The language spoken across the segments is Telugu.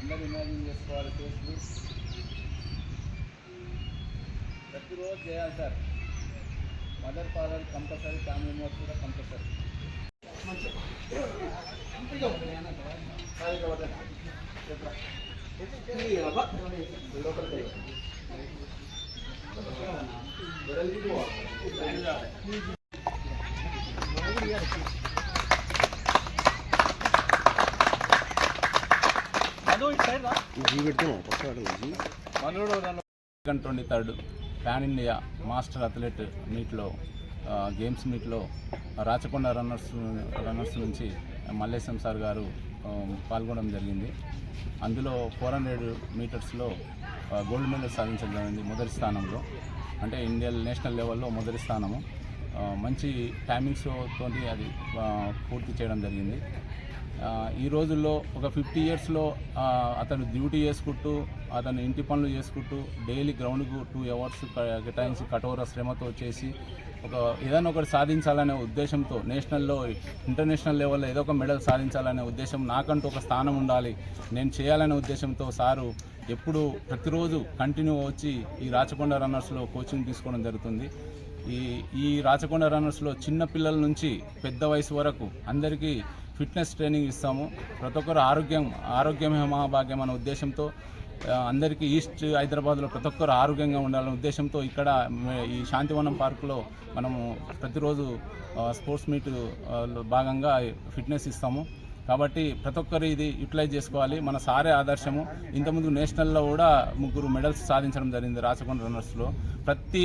అందరూ ఇమాజిన్ చేసుకోవాలి. కేసులు ప్రతిరోజు చేయాలి sir. Mother father compulsory, family members కూడా compulsory. Second 23rd pan India master athlete మీట్లో గేమ్స్ మీట్లో రాచకొండ రన్నర్స్ నుంచి మల్లేశం సార్ గారు పాల్గొనడం జరిగింది. అందులో 400 మీటర్స్లో గోల్డ్ మెడల్ సాధించడం జరిగింది. మొదటి స్థానంలో, అంటే ఇండియన్ నేషనల్ లెవెల్లో మొదటి స్థానము. మంచి టైమింగ్స్తో అది పూర్తి చేయడం జరిగింది. ఈ రోజుల్లో ఒక 50 yearsలో అతను డ్యూటీ చేసుకుంటూ, అతను ఇంటి పనులు చేసుకుంటూ, డైలీ గ్రౌండ్కు 2 hours కేటాయించి కఠోర శ్రమతో చేసి ఏదైనా ఒకటి సాధించాలనే ఉద్దేశంతో, నేషనల్లో ఇంటర్నేషనల్ లెవెల్లో ఏదో ఒక మెడల్ సాధించాలనే ఉద్దేశం, నాకంటూ ఒక స్థానం ఉండాలి, నేను చేయాలనే ఉద్దేశంతో సారు ఎప్పుడు ప్రతిరోజు కంటిన్యూ వచ్చి ఈ రాచకొండ రన్నర్స్లో కోచింగ్ తీసుకోవడం జరుగుతుంది. ఈ రాచకొండ రన్నర్స్లో చిన్న పిల్లల నుంచి పెద్ద వయసు వరకు అందరికీ ఫిట్నెస్ ట్రైనింగ్ ఇస్తాము. ప్రతి ఒక్కరు ఆరోగ్యమే మహాభాగ్యం అనే ఉద్దేశంతో అందరికీ ఈస్ట్ హైదరాబాద్లో ప్రతి ఒక్కరు ఆరోగ్యంగా ఉండాలనే ఉద్దేశంతో ఇక్కడ ఈ శాంతివనం పార్కులో మనము ప్రతిరోజు స్పోర్ట్స్ మీట్ భాగంగా ఫిట్నెస్ ఇస్తాము. కాబట్టి ప్రతి ఒక్కరు ఇది యూటిలైజ్ చేసుకోవాలి. మన సారే ఆదర్శము. ఇంతకుముందు నేషనల్లో కూడా 3 మెడల్స్ సాధించడం జరిగింది రాచకొండ రన్నర్స్లో. ప్రతి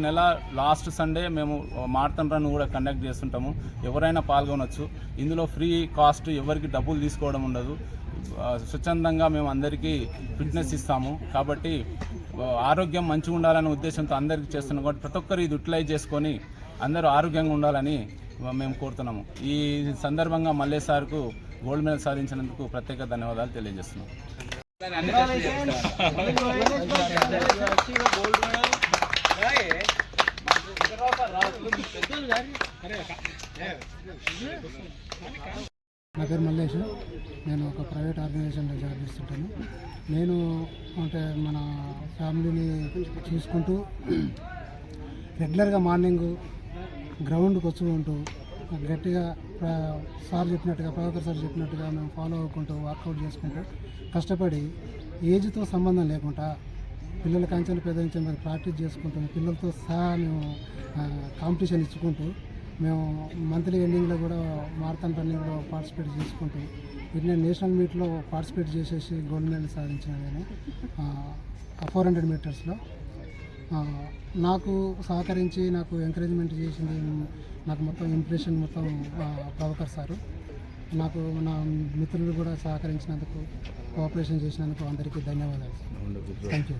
నెల లాస్ట్ సండే మేము మారథాన్ రన్ కూడా కండక్ట్ చేస్తుంటాము. ఎవరైనా పాల్గొనవచ్చు. ఇందులో ఫ్రీ కాస్ట్, ఎవరికి డబ్బులు తీసుకోవడం ఉండదు. స్వచ్ఛందంగా మేము అందరికీ ఫిట్నెస్ ఇస్తాము. కాబట్టి ఆరోగ్యం మంచిగా ఉండాలనే ఉద్దేశంతో అందరికీ చేస్తున్నాం. కాబట్టి ప్రతి ఒక్కరు ఇది యూటిలైజ్ చేసుకొని అందరూ ఆరోగ్యంగా ఉండాలని మేము కోరుతున్నాము. ఈ సందర్భంగా మల్లే సార్కు గోల్డ్ మెడల్ సాధించినందుకు ప్రత్యేక ధన్యవాదాలు తెలియజేస్తున్నాం. నా పేరు మల్లేష్. నేను ఒక ప్రైవేట్ ఆర్గనైజేషన్లో జాబ్ చేస్తుంటాను. నేను అంటే మన ఫ్యామిలీని చూసుకుంటూ రెగ్యులర్గా మార్నింగ్ గ్రౌండ్కి వచ్చి ఉంటూ గట్టిగా సార్ చెప్పినట్టుగా, ప్రభాకర్ సార్ చెప్పినట్టుగా మేము ఫాలో అవ్వకుంటూ వర్కౌట్ చేసుకుంటూ కష్టపడి ఏజ్తో సంబంధం లేకుండా పిల్లల కంచెలు పెద్ద నుంచి మరి ప్రాక్టీస్ చేసుకుంటూ పిల్లలతో సహా మేము కాంపిటీషన్ ఇచ్చుకుంటూ మేము మంత్లీ ఎండింగ్లో కూడా మారథాన్ రన్నింగ్లో పార్టిసిపేట్ చేసుకుంటూ వీటిని నేషనల్ మీట్లో పార్టిసిపేట్ చేసేసి గోల్డ్ మెడల్ సాధించిన నేను 400 మీటర్స్లో. నాకు సహకరించి నాకు ఎంకరేజ్మెంట్ చేసింది, నాకు మొత్తం ఇంప్రెషన్ మొత్తం ప్రభాకర్ సారు. నాకు నా మిత్రులు కూడా సహకరించినందుకు, కోఆపరేషన్ చేసినందుకు అందరికీ ధన్యవాదాలు. Thank you.